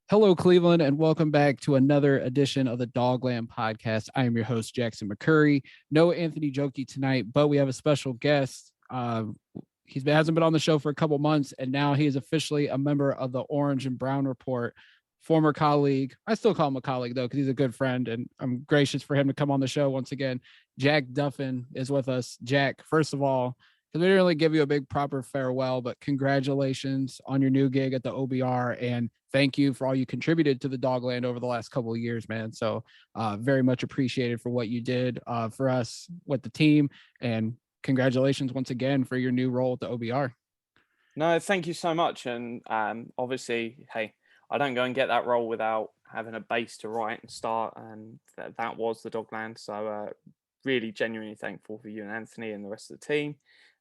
Hello, Cleveland, and welcome back to another edition of the Dogland Podcast. I am your host, Jackson McCurry. No Anthony Jokey tonight, but we have a special guest. Hasn't been on the show for a couple months, and now he is officially a member of the Orange and Brown Report. Former colleague, I still call him a colleague though, because he's a good friend, and I'm gracious for him to come on the show once again. Jack Duffin is with us. Jack, first of all, because we didn't really give you a big proper farewell, but congratulations on your new gig at the OBR, and thank you for all you contributed to the Dogland over the last couple of years, man. So very much appreciated for what you did for us with the team, and congratulations once again for your new role at the OBR. No, thank you so much. And obviously, hey, I don't go and get that role without having a base to write and start, and that was the Dogland. So really genuinely thankful for you and Anthony and the rest of the team.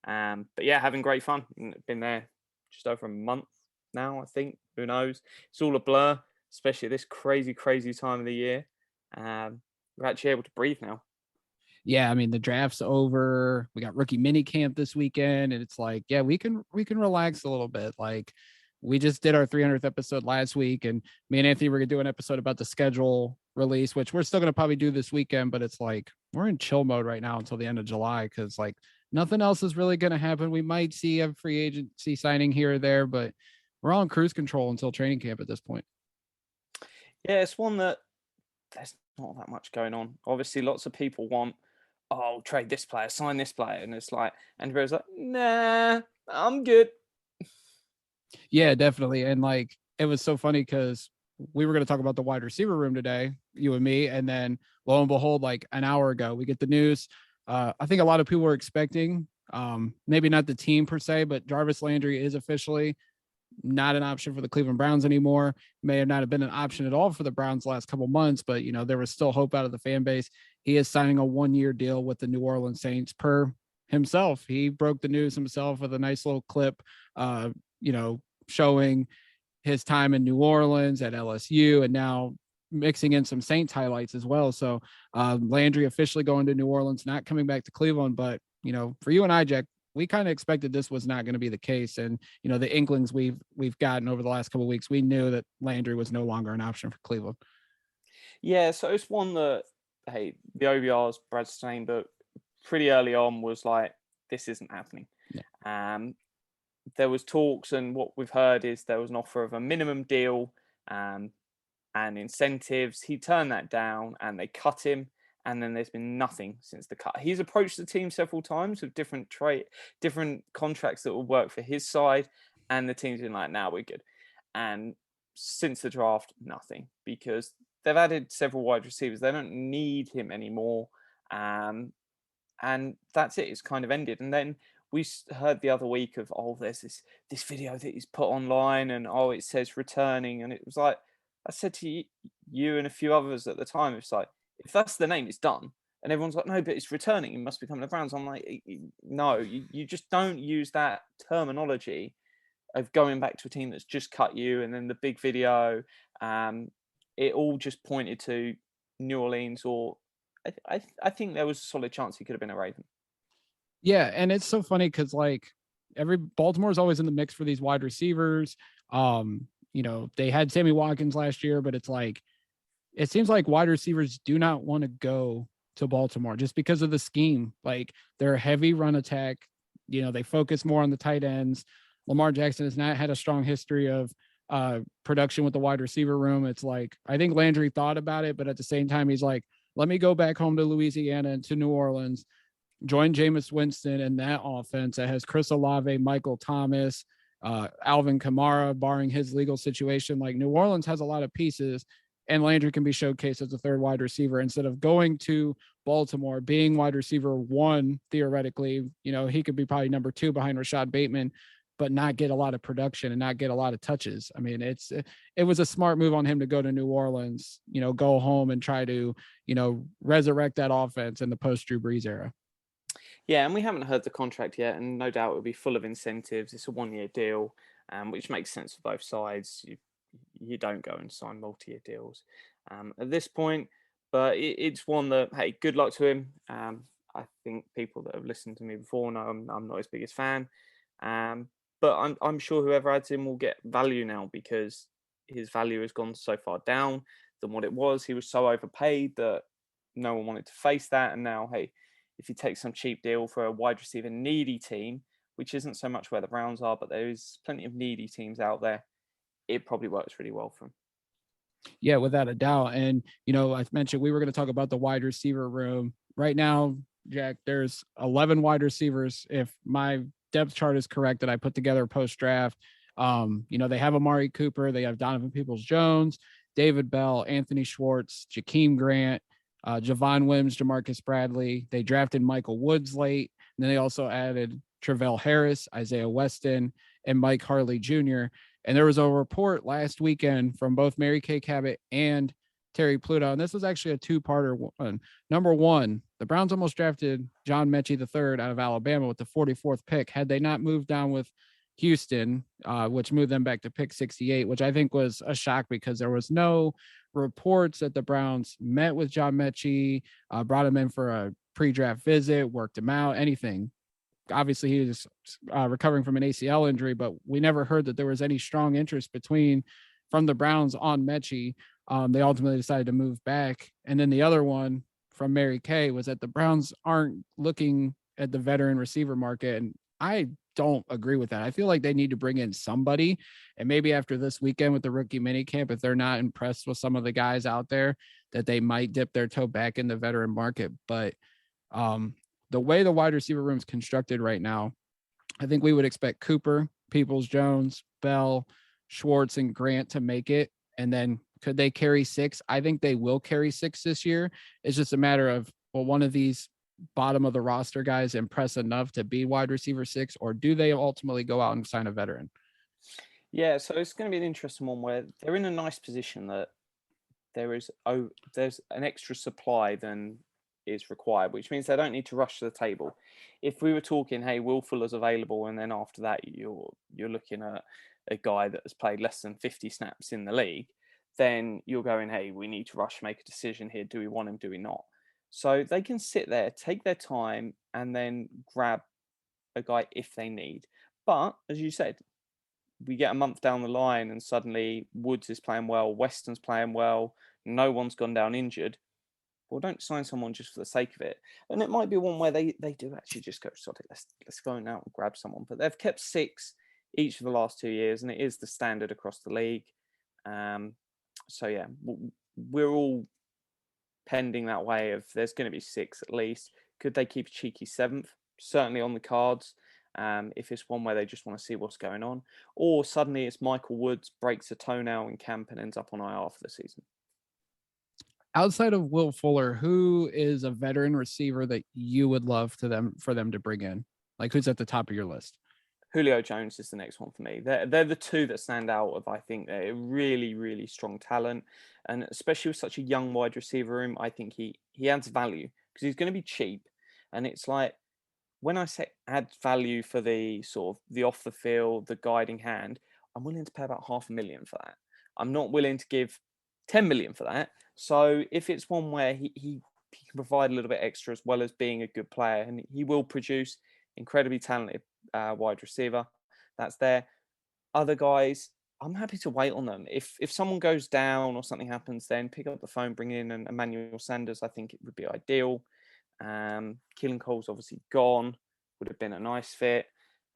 But yeah, having great fun. Been there just over a month now, I think. Who knows? It's all a blur, especially at this crazy, crazy time of the year. We're actually able to breathe now. Yeah, I mean the draft's over. We got rookie mini camp this weekend, and it's like, yeah, we can relax a little bit. Like we just did our 300th episode last week, and me and Anthony were gonna do an episode about the schedule release, which we're still gonna probably do this weekend. But it's like we're in chill mode right now until the end of July because like nothing else is really gonna happen. We might see a free agency signing here or there, but we're all in cruise control until training camp at this point. Yeah, it's one that there's not that much going on. Obviously, lots of people want, oh, trade this player, sign this player. And it's like, and everybody's like, nah, I'm good. Yeah, definitely. And like it was so funny because we were going to talk about the wide receiver room today, you and me, and then lo and behold, like an hour ago, we get the news. I think a lot of people were expecting, maybe not the team per se, but Jarvis Landry is officially not an option for the Cleveland Browns anymore. May have not have been an option at all for the Browns last couple months, but you know there was still hope out of the fan base. He is signing a 1-year deal with the New Orleans Saints per himself. He broke the news himself with a nice little clip, you know, showing his time in New Orleans at LSU, and now mixing in some Saints highlights as well. So Landry officially going to New Orleans, not coming back to Cleveland. But you know, for you and I, Jack, we kind of expected this was not going to be the case. And you know, the inklings we've gotten over the last couple of weeks, we knew that Landry was no longer an option for Cleveland. Yeah, so it's one that, hey, the OBR's Brad Stain book pretty early on was like, this isn't happening. Yeah. There was talks, and what we've heard is there was an offer of a minimum deal and incentives. He turned that down, and they cut him. And then there's been nothing since the cut. He's approached the team several times with different contracts that will work for his side, and the team's been like, "Now we're good." And since the draft, nothing, because they've added several wide receivers. They don't need him anymore, and that's it. It's kind of ended. And then we heard the other week of, oh, there's this video that he's put online, and oh, it says returning, and it was like, I said to you and a few others at the time, it's like, if that's the name, it's done. And everyone's like, no, but it's returning. It must be coming to Browns. I'm like, no, you just don't use that terminology of going back to a team that's just cut you. And then the big video, it all just pointed to New Orleans, or I think there was a solid chance he could have been a Raven. Yeah, and it's so funny because like every Baltimore's always in the mix for these wide receivers. You know, they had Sammy Watkins last year, but it's like it seems like wide receivers do not want to go to Baltimore just because of the scheme. Like they're a heavy run attack. You know, they focus more on the tight ends. Lamar Jackson has not had a strong history of production with the wide receiver room. It's like I think Landry thought about it, but at the same time, he's like, let me go back home to Louisiana and to New Orleans, join Jameis Winston and that offense that has Chris Olave, Michael Thomas, Alvin Kamara, barring his legal situation. Like New Orleans has a lot of pieces, and Landry can be showcased as a third wide receiver instead of going to Baltimore, being wide receiver one, theoretically. You know, he could be probably number two behind Rashad Bateman, but not get a lot of production and not get a lot of touches. I mean, it was a smart move on him to go to New Orleans, you know, go home and try to, you know, resurrect that offense in the post Drew Brees era. Yeah, and we haven't heard the contract yet, and no doubt it'll be full of incentives. It's a 1-year deal, which makes sense for both sides. You don't go and sign multi-year deals at this point, but it's one that, hey, good luck to him. I think people that have listened to me before know I'm not his biggest fan, but I'm sure whoever adds him will get value now, because his value has gone so far down than what it was. He was so overpaid that no one wanted to face that. And now, hey, if you take some cheap deal for a wide receiver needy team, which isn't so much where the Browns are, but there's plenty of needy teams out there, it probably works really well for him. Yeah, without a doubt. And, I mentioned we were going to talk about the wide receiver room. Right now, Jack, there's 11 wide receivers. If my depth chart is correct that I put together post draft, they have Amari Cooper, they have Donovan Peoples-Jones, David Bell, Anthony Schwartz, Jakeem Grant, Javon Wims, Jamarcus Bradley. They drafted Michael Woods late. And then they also added Travell Harris, Isaiah Weston, and Mike Harley Jr. And there was a report last weekend from both Mary Kay Cabot and Terry Pluto. And this was actually a two-parter one. Number one, the Browns almost drafted John Mechie III out of Alabama with the 44th pick. Had they not moved down with Houston, which moved them back to pick 68, which I think was a shock because there was no reports that the Browns met with John Mechie, brought him in for a pre-draft visit, worked him out, anything. Obviously, he was recovering from an ACL injury, but we never heard that there was any strong interest from the Browns on Mechie. They ultimately decided to move back. And then the other one from Mary Kay was that the Browns aren't looking at the veteran receiver market. And I don't agree with that. I feel like they need to bring in somebody. And maybe after this weekend with the rookie minicamp, if they're not impressed with some of the guys out there, that they might dip their toe back in the veteran market. But the way the wide receiver room is constructed right now, I think we would expect Cooper, Peoples-Jones, Bell, Schwartz, and Grant to make it. And then could they carry 6? I think they will carry 6 this year. It's just a matter of, one of these bottom of the roster guys impress enough to be wide receiver 6, or do they ultimately go out and sign a veteran? Yeah, so it's going to be an interesting one where they're in a nice position that there's an extra supply than is required, which means they don't need to rush to the table. If we were talking, hey, Will Fuller's available, and then after that you're looking at a guy that has played less than 50 snaps in the league, then you're going, hey, we need to rush, make a decision here. Do we want him? Do we not? So they can sit there, take their time, and then grab a guy if they need. But as you said, we get a month down the line and suddenly Woods is playing well, Weston's playing well, no one's gone down injured. Well, don't sign someone just for the sake of it. And it might be one where they do actually just go, sorry, let's go out and grab someone. But they've kept 6 each of the last 2 years, and it is the standard across the league. So yeah, we're all pending that way of there's going to be 6 at least. Could they keep a cheeky 7th? Certainly on the cards. If it's one where they just want to see what's going on, or suddenly it's Michael Woods breaks a toenail in camp and ends up on IR for the season. Outside of Will Fuller, who is a veteran receiver that you would love for them to bring in? Like, who's at the top of your list? Julio Jones is the next one for me. They're the two that stand out of, I think, they're really, really strong talent. And especially with such a young wide receiver room, I think he adds value because he's going to be cheap. And it's like, when I say add value for the sort of the off the field, the guiding hand, I'm willing to pay about $500,000 for that. I'm not willing to give 10 million for that. So if it's one where he can provide a little bit extra as well as being a good player, and he will produce incredibly talented wide receiver, that's there. Other guys, I'm happy to wait on them. If someone goes down or something happens, then pick up the phone, bring in an Emmanuel Sanders. I think it would be ideal. Keelan Cole's obviously gone, would have been a nice fit.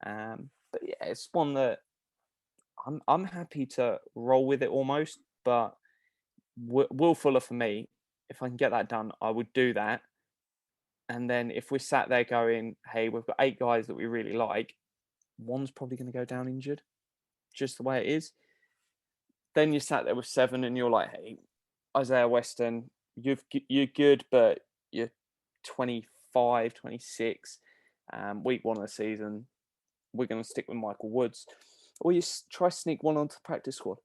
But yeah, it's one that I'm happy to roll with it almost, but Will Fuller for me, if I can get that done, I would do that. And then if we're sat there going, hey, we've got 8 guys that we really like, one's probably going to go down injured, just the way it is. Then you're sat there with 7 and you're like, hey, Isaiah Weston, you're good, but you're 25, 26, week 1 of the season. We're going to stick with Michael Woods. Or you try to sneak one onto the practice squad.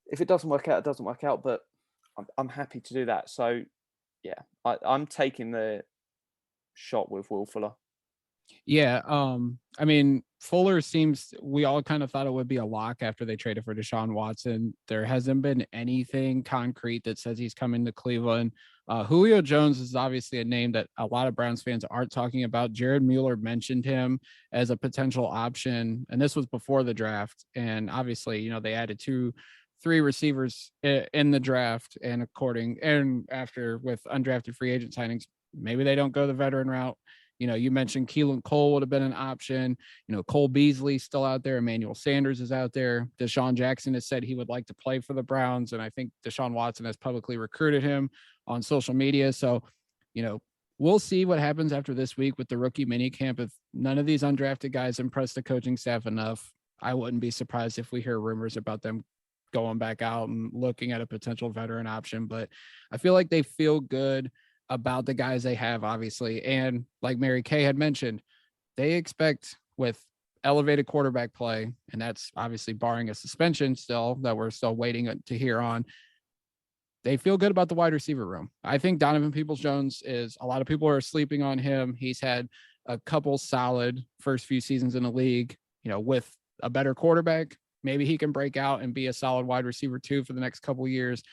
If it doesn't work out, it doesn't work out, but I'm happy to do that. So, yeah, I'm taking the shot with Will Fuller. Yeah, I mean, Fuller we all kind of thought it would be a lock after they traded for Deshaun Watson. There hasn't been anything concrete that says he's coming to Cleveland. Julio Jones is obviously a name that a lot of Browns fans aren't talking about. Jared Mueller mentioned him as a potential option, and this was before the draft. And obviously, they added 2 3 receivers in the draft, and after with undrafted free agent signings, maybe they don't go the veteran route. You mentioned Keelan Cole would have been an option. Cole Beasley's still out there. Emmanuel Sanders is out there. Deshaun Jackson has said he would like to play for the Browns, and I think Deshaun Watson has publicly recruited him on social media. So, we'll see what happens after this week with the rookie minicamp. If none of these undrafted guys impress the coaching staff enough, I wouldn't be surprised if we hear rumors about them going back out and looking at a potential veteran option. But I feel like they feel good about the guys they have, obviously. And like Mary Kay had mentioned, they expect with elevated quarterback play, and that's obviously barring a suspension still that we're still waiting to hear on. They feel good about the wide receiver room. I think Donovan Peoples-Jones a lot of people are sleeping on him. He's had a couple solid first few seasons in the league, with a better quarterback. Maybe he can break out and be a solid wide receiver too for the next couple of years.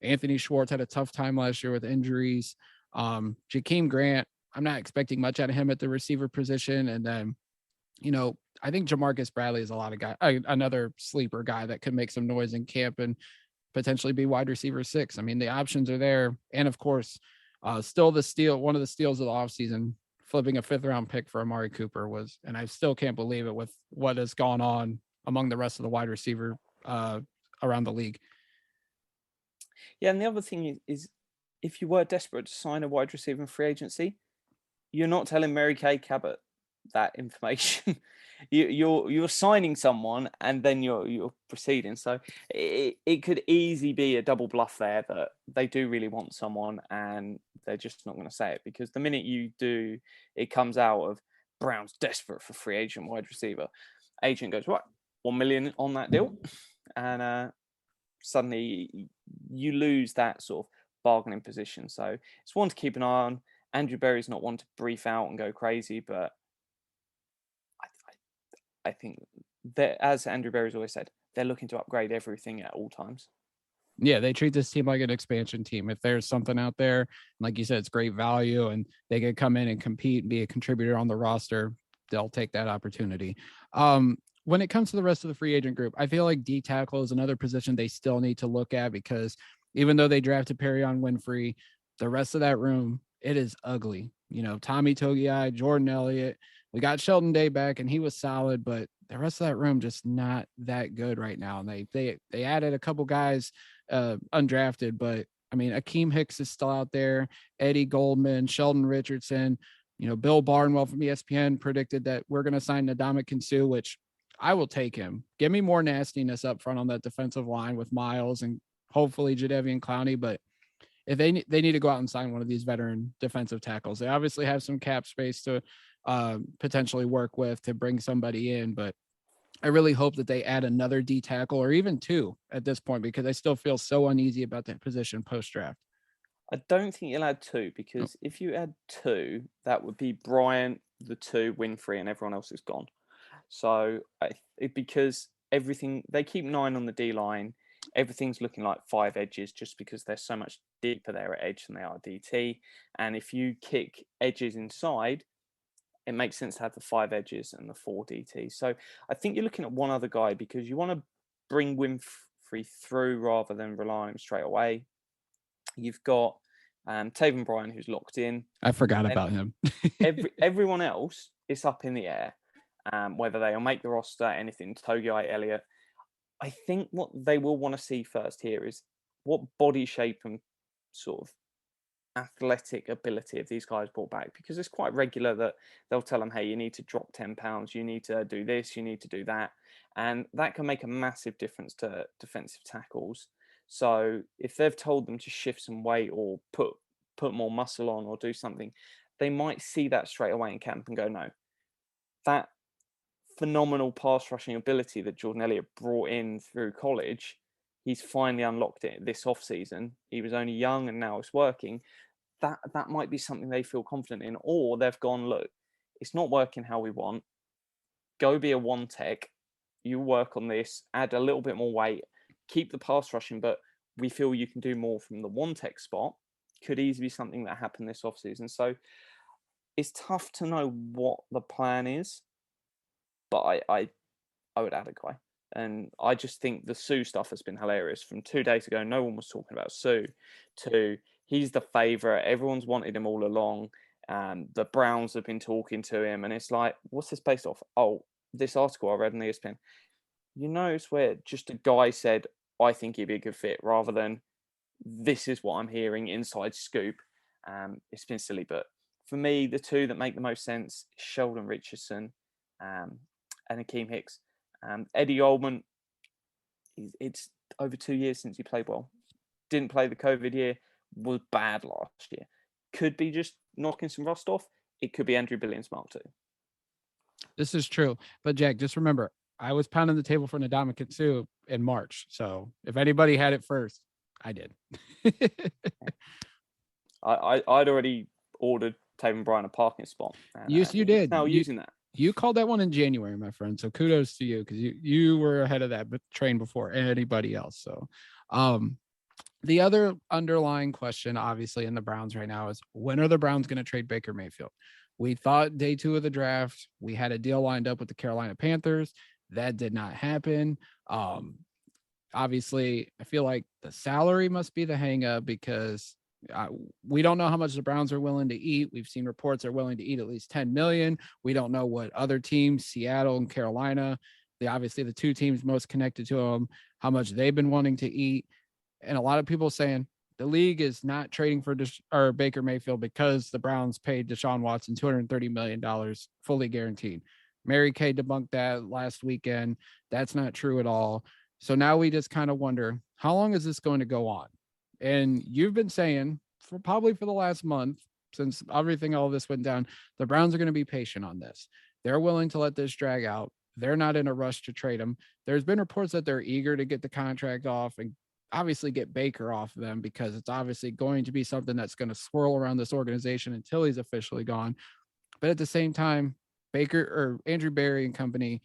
Anthony Schwartz had a tough time last year with injuries. Jakeem Grant, I'm not expecting much out of him at the receiver position. And then, I think Jamarcus Bradley is another sleeper guy that could make some noise in camp and potentially be wide receiver 6. I mean, the options are there. And of course, still one of the steals of the offseason, flipping a 5th round pick for Amari Cooper and I still can't believe it with what has gone on among the rest of the wide receiver around the league. Yeah, and the other thing is if you were desperate to sign a wide receiver in free agency, you're not telling Mary Kay Cabot that information. You're signing someone and then you're proceeding. So it could easily be a double bluff there that they do really want someone and they're just not going to say it, because the minute you do, it comes out of Brown's desperate for free agent wide receiver. Agent goes, what, 1 million on that deal? And suddenly you lose that sort of bargaining position. So it's one to keep an eye on. Andrew Berry's not one to brief out and go crazy, but I think that, as Andrew Berry's always said, they're looking to upgrade everything at all times. Yeah, they treat this team like an expansion team. If there's something out there, like you said, it's great value and they could come in and compete and be a contributor on the roster, they'll take that opportunity. When it comes to the rest of the free agent group, I feel like D tackle is another position they still need to look at, because even though they drafted Perion Winfrey, the rest of that room, it is ugly. Tommy Togiai, Jordan Elliott, we got Sheldon Day back and he was solid, but the rest of that room just not that good right now. And they added a couple guys undrafted, but I mean, Akeem Hicks is still out there, Eddie Goldman, Sheldon Richardson, Bill Barnwell from ESPN predicted that we're going to sign Ndamukong Suh, which I will take him. Give me more nastiness up front on that defensive line with Miles and hopefully Jadeveon Clowney. But if they need to go out and sign one of these veteran defensive tackles, they obviously have some cap space to potentially work with to bring somebody in. But I really hope that they add another D tackle or even 2 at this point, because I still feel so uneasy about that position post draft. I don't think you'll add 2, because if you add 2, that would be Bryant, the 2, Winfrey, and everyone else is gone. So because everything, they keep 9 on the D line, everything's looking like 5 edges just because they're so much deeper there at edge than they are DT. And if you kick edges inside, it makes sense to have the 5 edges and the 4 DT. So I think you're looking at one other guy, because you want to bring Winfrey through rather than rely on him straight away. You've got Taven Bryan, who's locked in. I forgot about him. Everyone else is up in the air, whether they'll make the roster, anything, Togiai, Elliott. I think what they will want to see first here is what body shape and sort of athletic ability of these guys brought back, because it's quite regular that they'll tell them, hey, you need to drop 10 pounds, you need to do this, you need to do that. And that can make a massive difference to defensive tackles. So if they've told them to shift some weight or put more muscle on or do something, they might see that straight away in camp and go, no, that phenomenal pass rushing ability that Jordan Elliott brought in through college, he's finally unlocked it this offseason. He was only young and now it's working. That might be something they feel confident in. Or they've gone, look, it's not working how we want. Go be a one tech. You work on this, add a little bit more weight, keep the pass rushing, but we feel you can do more from the one tech spot. Could easily be something that happened this offseason. So it's tough to know what the plan is, but I would add a guy. And I just think the Sue stuff has been hilarious. From 2 days ago, no one was talking about Sue, to he's the favourite. Everyone's wanted him all along. The Browns have been talking to him, and it's like, what's this based off? Oh, this article I read on ESPN. You notice where just a guy said, I think he'd be a good fit, rather than this is what I'm hearing, inside scoop. It's been silly, but for me, the two that make the most sense, Sheldon Richardson and Akeem Hicks. Eddie Oldman, it's over 2 years since he played well. Didn't play the COVID year, was bad last year. Could be just knocking some rust off. It could be Andrew Billings Mark II. This is true. But Jack, just remember, I was pounding the table for Ndamukong Suh in March. So if anybody had it first, I did. I'd already ordered Taven Bryan a parking spot. And, Yes, you did. Now using that. You called that one in January, my friend. So kudos to you, because you were ahead of that train before anybody else. So the other underlying question, obviously, in the Browns right now is, when are the Browns going to trade Baker Mayfield? We thought day 2 of the draft, we had a deal lined up with the Carolina Panthers. That did not happen. Obviously, I feel like the salary must be the hang up, because we don't know how much the Browns are willing to eat. We've seen reports they're willing to eat at least 10 million. We don't know what other teams, Seattle and Carolina, obviously the two teams most connected to them, how much they've been wanting to eat. And a lot of people saying the league is not trading for Baker Mayfield because the Browns paid Deshaun Watson $230 million fully guaranteed. Mary Kay debunked that last weekend. That's not true at all. So now we just kind of wonder, how long is this going to go on? And you've been saying probably for the last month, since all this went down, the Browns are going to be patient on this. They're willing to let this drag out. They're not in a rush to trade him. There's been reports that they're eager to get the contract off and obviously get Baker off of them, because it's obviously going to be something that's going to swirl around this organization until he's officially gone. But at the same time, Baker or Andrew Berry and company,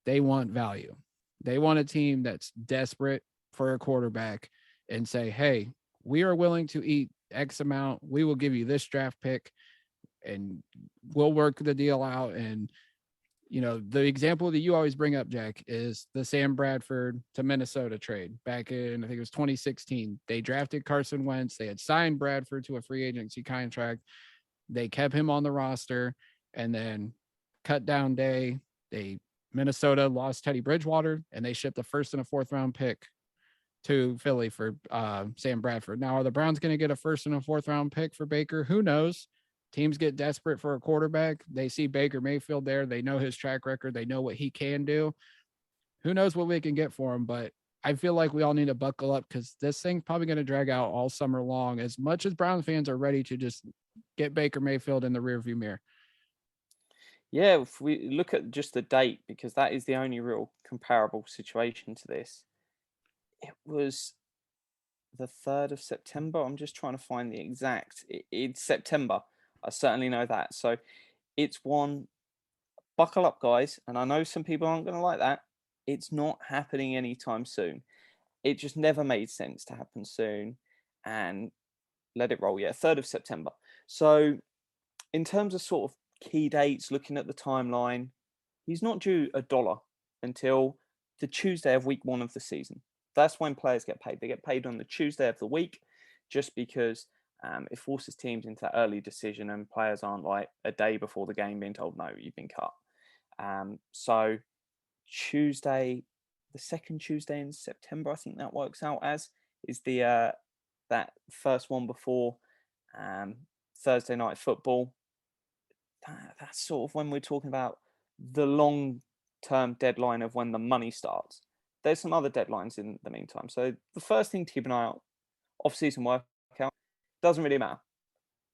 they want value. They want a team that's desperate for a quarterback and say, hey, we are willing to eat X amount. We will give you this draft pick and we'll work the deal out. And, the example that you always bring up, Jack, is the Sam Bradford to Minnesota trade back in, I think it was 2016. They drafted Carson Wentz. They had signed Bradford to a free agency contract. They kept him on the roster, and then cut down day, Minnesota lost Teddy Bridgewater, and they shipped a 1st and a 4th round pick to Philly for Sam Bradford. Now, are the Browns going to get a 1st and a 4th round pick for Baker? Who knows? Teams get desperate for a quarterback. They see Baker Mayfield there. They know his track record. They know what he can do. Who knows what we can get for him? But I feel like we all need to buckle up, because this thing's probably going to drag out all summer long, as much as Browns fans are ready to just get Baker Mayfield in the rearview mirror. Yeah, if we look at just the date, because that is the only real comparable situation to this. It was the 3rd of September. I'm just trying to find the exact. It's September. I certainly know that. So it's one. Buckle up, guys. And I know some people aren't going to like that. It's not happening anytime soon. It just never made sense to happen soon. And let it roll. Yeah, 3rd of September. So in terms of sort of key dates, looking at the timeline, he's not due $1 until the Tuesday of week 1 of the season. That's when players get paid. They get paid on the Tuesday of the week, just because it forces teams into that early decision, and players aren't like a day before the game being told, no, you've been cut. So Tuesday, the 2nd Tuesday in September, I think that works out as, is the that first one before Thursday night football. That's sort of when we're talking about the long-term deadline of when the money starts. There's some other deadlines in the meantime. So the first thing to keep an eye out, off-season workout, doesn't really matter.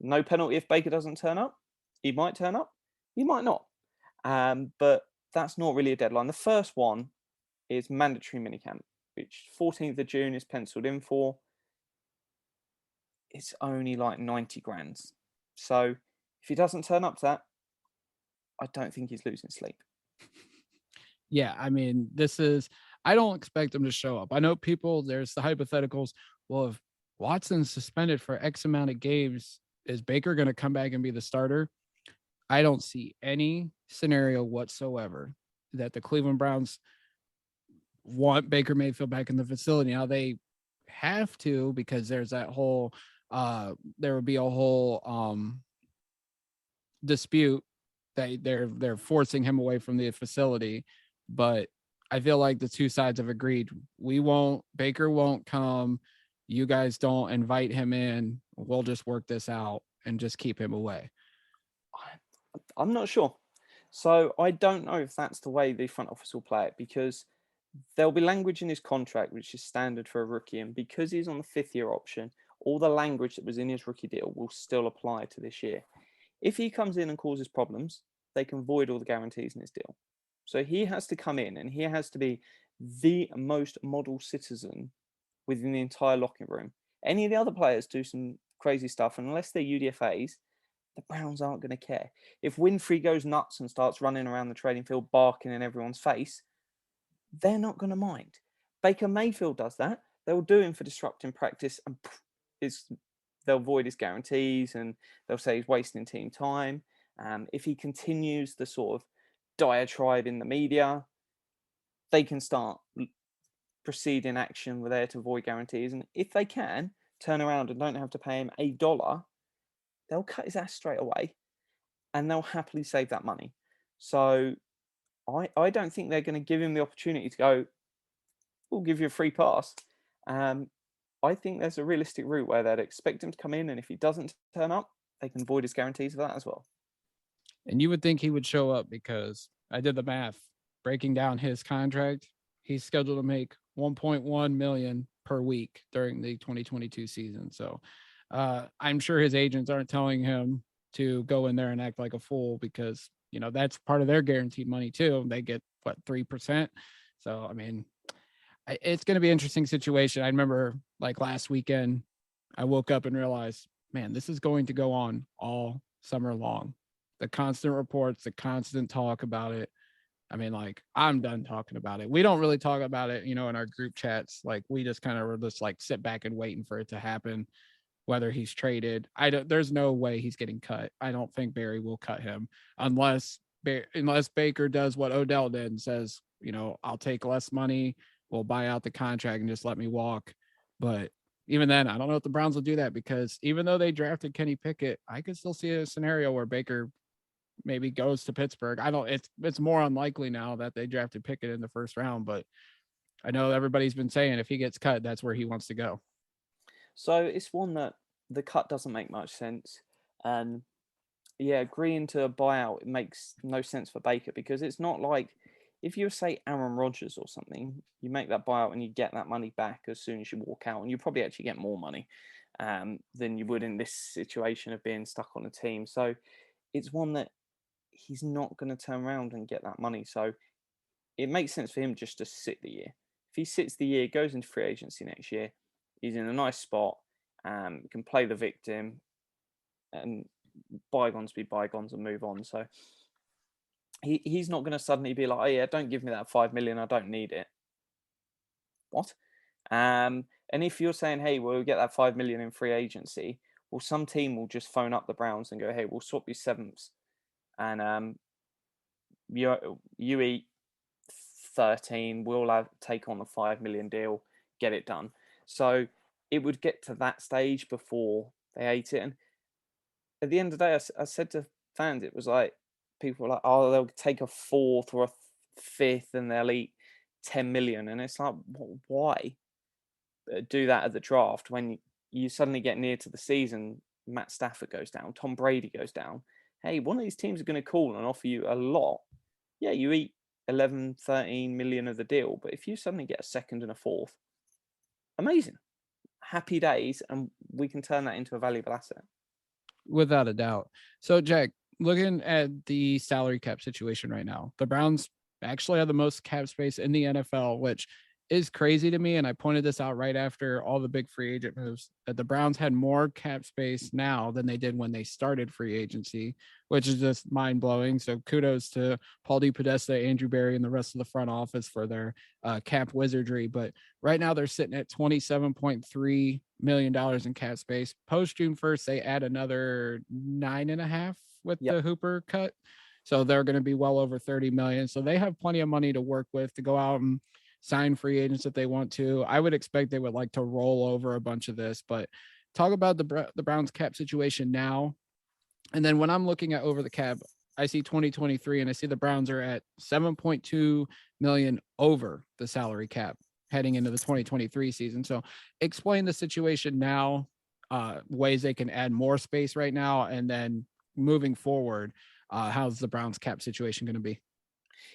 No penalty if Baker doesn't turn up. He might turn up. He might not. But that's not really a deadline. The first one is mandatory minicamp, which 14th of June is penciled in for. It's only like 90 grand. So if he doesn't turn up to that, I don't think he's losing sleep. Yeah, I mean, I don't expect him to show up. I know there's the hypotheticals. Well, if Watson's suspended for X amount of games, is Baker going to come back and be the starter? I don't see any scenario whatsoever that the Cleveland Browns want Baker Mayfield back in the facility. Now they have to, because there's that whole there would be a whole dispute that they're forcing him away from the facility. But I feel like the two sides have agreed, Baker won't come, you guys don't invite him in, we'll just work this out and just keep him away. I'm not sure. So I don't know if that's the way the front office will play it, because there'll be language in his contract which is standard for a rookie, and because he's on the 5th-year option, all the language that was in his rookie deal will still apply to this year. If he comes in and causes problems, they can void all the guarantees in his deal. So he has to come in and he has to be the most model citizen within the entire locker room. Any of the other players do some crazy stuff, and unless they're UDFAs, the Browns aren't going to care. If Winfrey goes nuts and starts running around the trading field barking in everyone's face, they're not going to mind. Baker Mayfield does that. They'll do him for disrupting practice, and they'll void his guarantees, and they'll say he's wasting team time. If he continues the sort of diatribe in the media, they can start proceeding action with there to void guarantees. And if they can turn around and don't have to pay him $1, they'll cut his ass straight away, and they'll happily save that money. So I don't think they're going to give him the opportunity to go, we'll give you a free pass. I think there's a realistic route where they'd expect him to come in, and if he doesn't turn up, they can void his guarantees for that as well. And you would think he would show up, because I did the math breaking down his contract. He's scheduled to make 1.1 million per week during the 2022 season. So I'm sure his agents aren't telling him to go in there and act like a fool, because, you know, that's part of their guaranteed money too. They get 3%. So, I mean, it's going to be an interesting situation. I remember like last weekend, I woke up and realized, man, this is going to go on all summer long. The constant reports, the constant talk about it. I mean, like, I'm done talking about it. We don't really talk about it, in our group chats. Like, we just kind of just like sit back and waiting for it to happen, whether he's traded. There's no way he's getting cut. I don't think Barry will cut him unless Baker does what Odell did and says, I'll take less money, we'll buy out the contract and just let me walk. But even then, I don't know if the Browns will do that, because even though they drafted Kenny Pickett, I could still see a scenario where Baker maybe goes to Pittsburgh. It's more unlikely now that they drafted Pickett in the first round, but I know everybody's been saying if he gets cut, that's where he wants to go. So it's one that the cut doesn't make much sense. And yeah, agreeing to a buyout, it makes no sense for Baker, because it's not like if you say Aaron Rodgers or something, you make that buyout and you get that money back as soon as you walk out, and you probably actually get more money than you would in this situation of being stuck on a team. So it's one that he's not going to turn around and get that money. So it makes sense for him just to sit the year. If he sits the year, goes into free agency next year, he's in a nice spot, can play the victim, and bygones be bygones and move on. So he's not going to suddenly be like, oh yeah, don't give me that 5 million, I don't need it. What? And if you're saying, hey, we'll get that 5 million in free agency, well, some team will just phone up the Browns and go, hey, we'll swap you sevenths, and you eat 13, we'll take on the 5 million deal, get it done. So it would get to that stage before they ate it. And at the end of the day, I said to fans, it was like, people were like, oh, they'll take a 4th or a 5th and they'll eat 10 million. And it's like, why do that at the draft when you suddenly get near to the season? Matt Stafford goes down, Tom Brady goes down. Hey, one of these teams are going to call and offer you a lot. Yeah, you eat 11, 13 million of the deal. But if you suddenly get a 2nd and a 4th, amazing. Happy days. And we can turn that into a valuable asset. Without a doubt. So, Jack, looking at the salary cap situation right now, the Browns actually have the most cap space in the NFL, which is crazy to me. And I pointed this out right after all the big free agent moves, that the Browns had more cap space now than they did when they started free agency, which is just mind blowing. So kudos to Paul DePodesta, Andrew Berry, and the rest of the front office for their cap wizardry. But right now they're sitting at $27.3 million in cap space. Post June 1st, they add another 9.5 with the Hooper cut. So they're going to be well over 30 million. So they have plenty of money to work with to go out and sign free agents if they want to. I would expect they would like to roll over a bunch of this, but talk about the Browns cap situation now. And then when I'm looking at over the cap, I see 2023 and I see the Browns are at 7.2 million over the salary cap heading into the 2023 season. So explain the situation now, ways they can add more space right now, and then moving forward, how's the Browns cap situation going to be?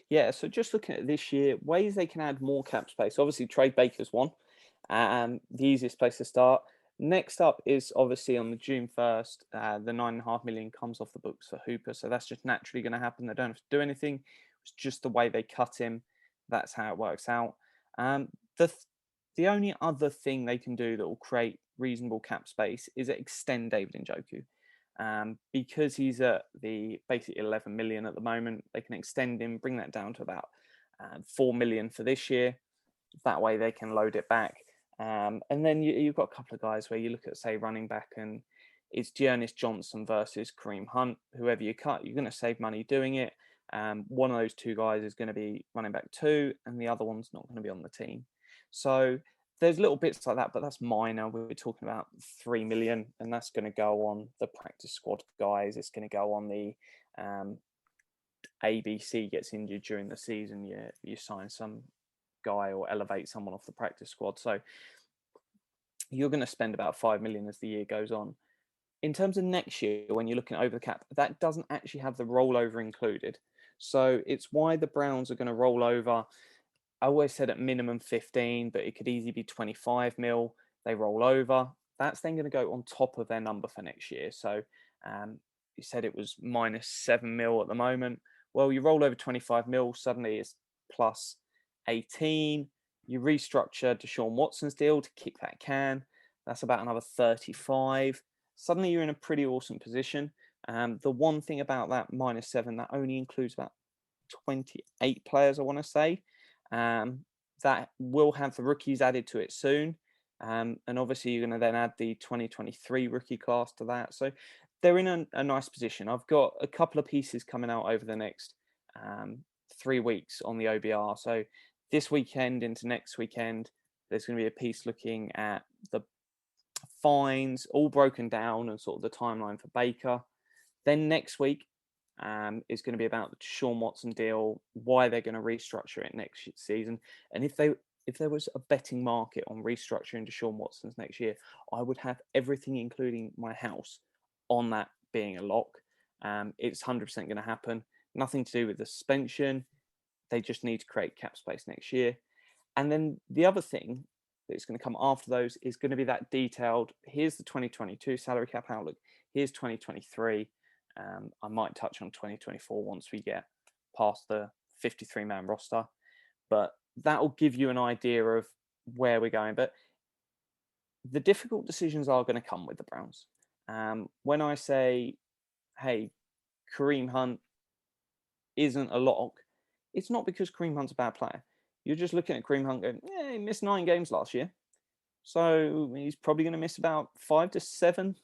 Yeah, so just looking at this year, ways they can add more cap space. Obviously, trade Baker's one, the easiest place to start. Next up is obviously on the June 1st, the 9.5 million comes off the books for Hooper. So that's just naturally going to happen. They don't have to do anything. It's just the way they cut him. That's how it works out. The only other thing they can do that will create reasonable cap space is extend David Njoku. Because he's at the basically 11 million at the moment, they can extend him, bring that down to about 4 million for this year. That way they can load it back. And then you've got a couple of guys where you look at, say, running back, and it's Dearness Johnson versus Kareem Hunt. Whoever you cut, you're going to save money doing it. One of those two guys is going to be running back 2, and the other one's not going to be on the team. So there's little bits like that, but that's minor. We're talking about 3 million, and that's going to go on the practice squad guys. It's going to go on the ABC gets injured during the season. You sign some guy or elevate someone off the practice squad. So you're going to spend about 5 million as the year goes on. In terms of next year, when you're looking over the cap, that doesn't actually have the rollover included. So it's why the Browns are going to roll over. I always said at minimum 15, but it could easily be 25 mil. They roll over. That's then going to go on top of their number for next year. So you said it was minus 7 mil at the moment. Well, you roll over 25 mil, suddenly it's plus 18. You restructure Deshaun Watson's deal to kick that can. That's about another 35. Suddenly you're in a pretty awesome position. The one thing about that minus 7, that only includes about 28 players, I want to say. That will have the rookies added to it soon. And obviously you're going to then add the 2023 rookie class to that. So they're in a nice position. I've got a couple of pieces coming out over the next 3 weeks on the OBR. So this weekend into next weekend, there's going to be a piece looking at the fines, all broken down, and sort of the timeline for Baker. Then next week is going to be about the Deshaun Watson deal, why they're going to restructure it next season, and if there was a betting market on restructuring Deshaun Watson's next year, I would have everything, including my house, on that being a lock. It's 100% going to happen. Nothing to do with the suspension. They just need to create cap space next year. And then the other thing that's going to come after those is going to be that detailed. Here's the 2022 salary cap outlook. Here's 2023. I might touch on 2024 once we get past the 53-man roster. But that will give you an idea of where we're going. But the difficult decisions are going to come with the Browns. When I say, hey, Kareem Hunt isn't a lock, it's not because Kareem Hunt's a bad player. You're just looking at Kareem Hunt going, he missed 9 games last year. So he's probably going to miss about 5 to 7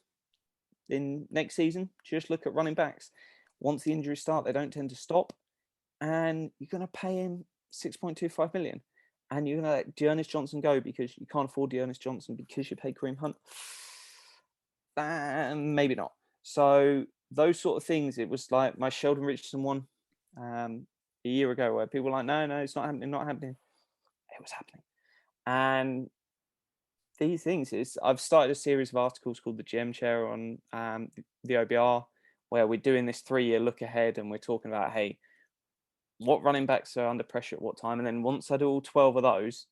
in next season. Just look at running backs. Once the injuries start, they don't tend to stop. And you're going to pay him 6.25 million. And you're going to let Dearness Johnson go because you can't afford Dearness Johnson because you pay Kareem Hunt. Maybe not. So those sort of things, it was like my Sheldon Richardson one a year ago where people were like, no, it's not happening, not happening. It was happening. And these things is, I've started a series of articles called the GM Chair on the OBR, where we're doing this 3-year look ahead, and we're talking about, hey, what running backs are under pressure at what time. And then once I do all 12 of those,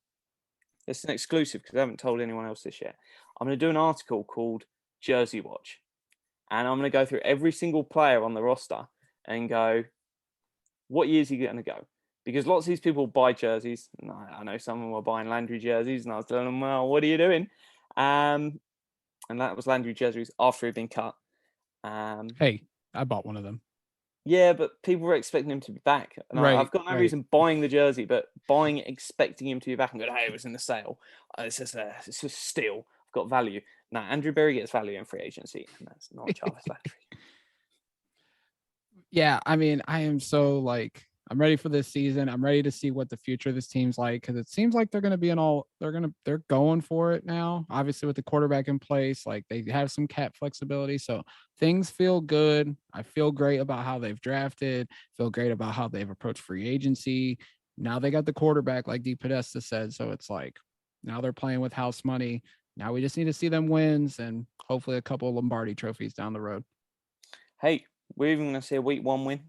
it's an exclusive because I haven't told anyone else this yet. I'm going to do an article called Jersey Watch. And I'm going to go through every single player on the roster and go, what year is he going to go? Because lots of these people buy jerseys. And I know some of them were buying Landry jerseys, and I was telling them, well, what are you doing? And that was Landry jerseys after he'd been cut. Hey, I bought one of them. Yeah, but people were expecting him to be back. And Right, I've got no reason buying the jersey, but buying it, expecting him to be back and going, hey, it was in the sale. It's just steal. I've got value. Now, Andrew Berry gets value in free agency, and that's not Jarvis Landry. Yeah, I mean, I am so I'm ready for this season. I'm ready to see what the future of this team's like, because it seems like they're going to be they're going for it now. Obviously, with the quarterback in place, like they have some cap flexibility, so things feel good. I feel great about how they've drafted. Feel great about how they've approached free agency. Now they got the quarterback, like D. Podesta said. So it's like now they're playing with house money. Now we just need to see them wins and hopefully a couple of Lombardi trophies down the road. Hey, we're even going to see a week 1 win,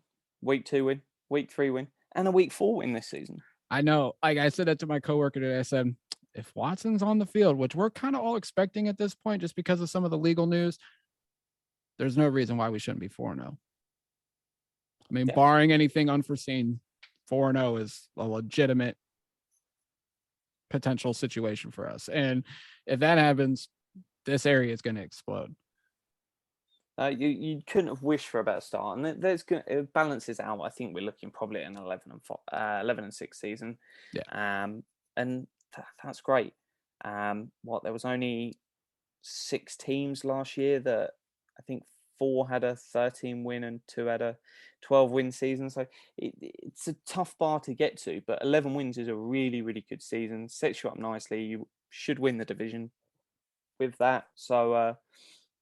week 2 win, week 3 win, and a week 4 win this season. I know. Like I said that to my coworker today. I said, if Watson's on the field, which we're kind of all expecting at this point, just because of some of the legal news, there's no reason why we shouldn't be 4-0. I mean, barring anything unforeseen, 4-0 is a legitimate potential situation for us. And if that happens, this area is going to explode. You couldn't have wished for a better start, and it balances out. I think we're looking probably at an 11-6 season. Yeah. And that's great. There was only 6 teams last year that I think 4 had a 13 win and 2 had a 12 win season. So it's a tough bar to get to, but 11 wins is a really, really good season. Sets you up nicely. You should win the division with that. So,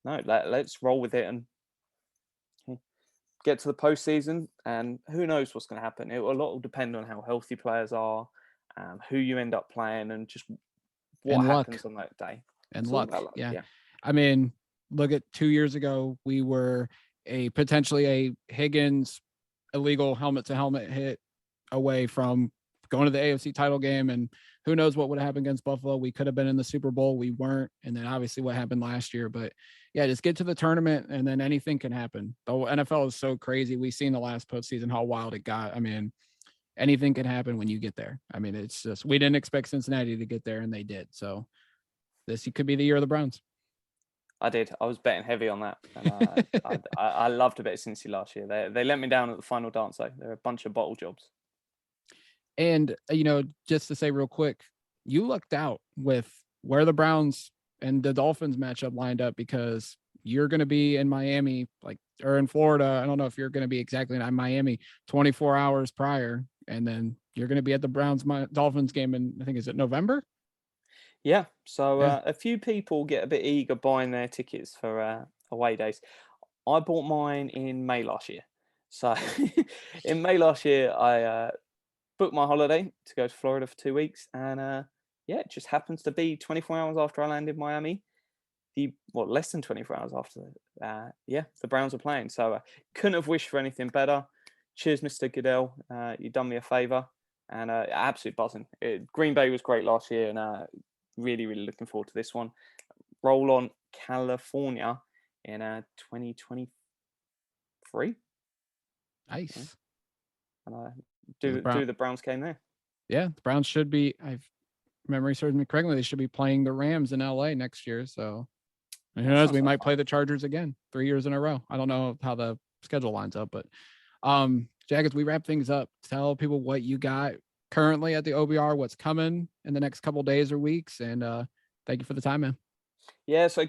no, let's roll with it and get to the postseason. And who knows what's going to happen? A lot will depend on how healthy players are, who you end up playing, and just what happens on that day. And luck. Yeah. I mean, look at 2 years ago, we were potentially a Higgins illegal helmet to helmet hit away from going to the AFC title game, and who knows what would have happened against Buffalo. We could have been in the Super Bowl. We weren't. And then obviously what happened last year, but yeah, just get to the tournament and then anything can happen. The NFL is so crazy. We've seen the last postseason, how wild it got. I mean, anything can happen when you get there. I mean, it's just, we didn't expect Cincinnati to get there and they did. So this could be the year of the Browns. I did. I was betting heavy on that. And I loved a bit of Cincy last year. They let me down at the final dance, though. They're a bunch of bottle jobs. And, just to say real quick, you lucked out with where the Browns and the Dolphins matchup lined up, because you're going to be in Miami, or in Florida. I don't know if you're going to be exactly in Miami 24 hours prior. And then you're going to be at the Browns Dolphins game in, I think, is it November? Yeah. So a few people get a bit eager buying their tickets for away days. I bought mine in May last year. So in May last year, I booked my holiday to go to Florida for 2 weeks. And it just happens to be 24 hours after I landed in Miami. Less than 24 hours after, the Browns were playing. So couldn't have wished for anything better. Cheers, Mr. Goodell. You've done me a favor. And absolute buzzing. Green Bay was great last year, and really, really looking forward to this one. Roll on California in 2023. Nice. And do the Browns game there. Yeah, the Browns should be, if memory serves me correctly, they should be playing the Rams in LA next year. So who knows, we might play the Chargers again 3 years in a row. I don't know how the schedule lines up, but Jack, as we wrap things up, tell people what you got currently at the OBR, what's coming in the next couple days or weeks, and thank you for the time, man. Yeah, so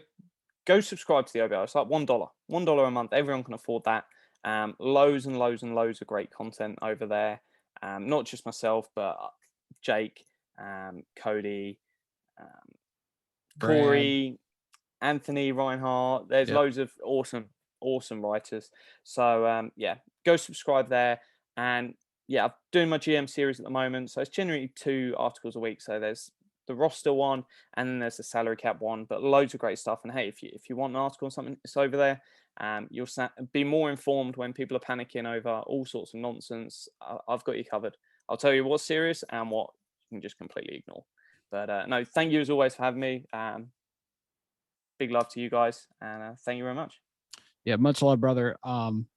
go subscribe to the OBR. It's like $1 a month. Everyone can afford that. Loads and loads and loads of great content over there. Not just myself, but Jake, Cody, Corey, Anthony, Reinhardt. There's loads of awesome writers. So go subscribe there. And I'm doing my GM series at the moment. So it's generally 2 articles a week. So there's the roster one, and then there's the salary cap one, but loads of great stuff. And hey, if you want an article or something, it's over there. You'll be more informed when people are panicking over all sorts of nonsense. I've got you covered. I'll tell you what's serious and what you can just completely ignore. But no, thank you as always for having me. Big love to you guys, and thank you very much. Yeah, much love, brother.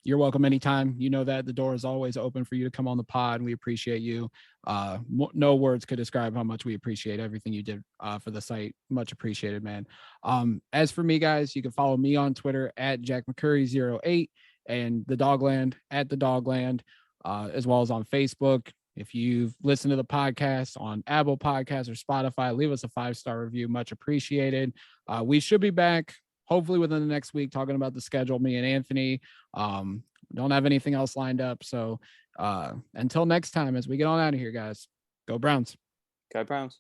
You're welcome anytime. You know that the door is always open for you to come on the pod, and we appreciate you. No words could describe how much we appreciate everything you did for the site. Much appreciated, man. As for me, guys, you can follow me on Twitter at JackMcCurry08 and the Dogland at the Dogland, as well as on Facebook. If you've listened to the podcast on Apple Podcasts or Spotify, leave us a 5-star review. Much appreciated. We should be back hopefully within the next week talking about the schedule, me and Anthony. Don't have anything else lined up. So Until next time, as we get on out of here, guys, go Browns. Go Browns.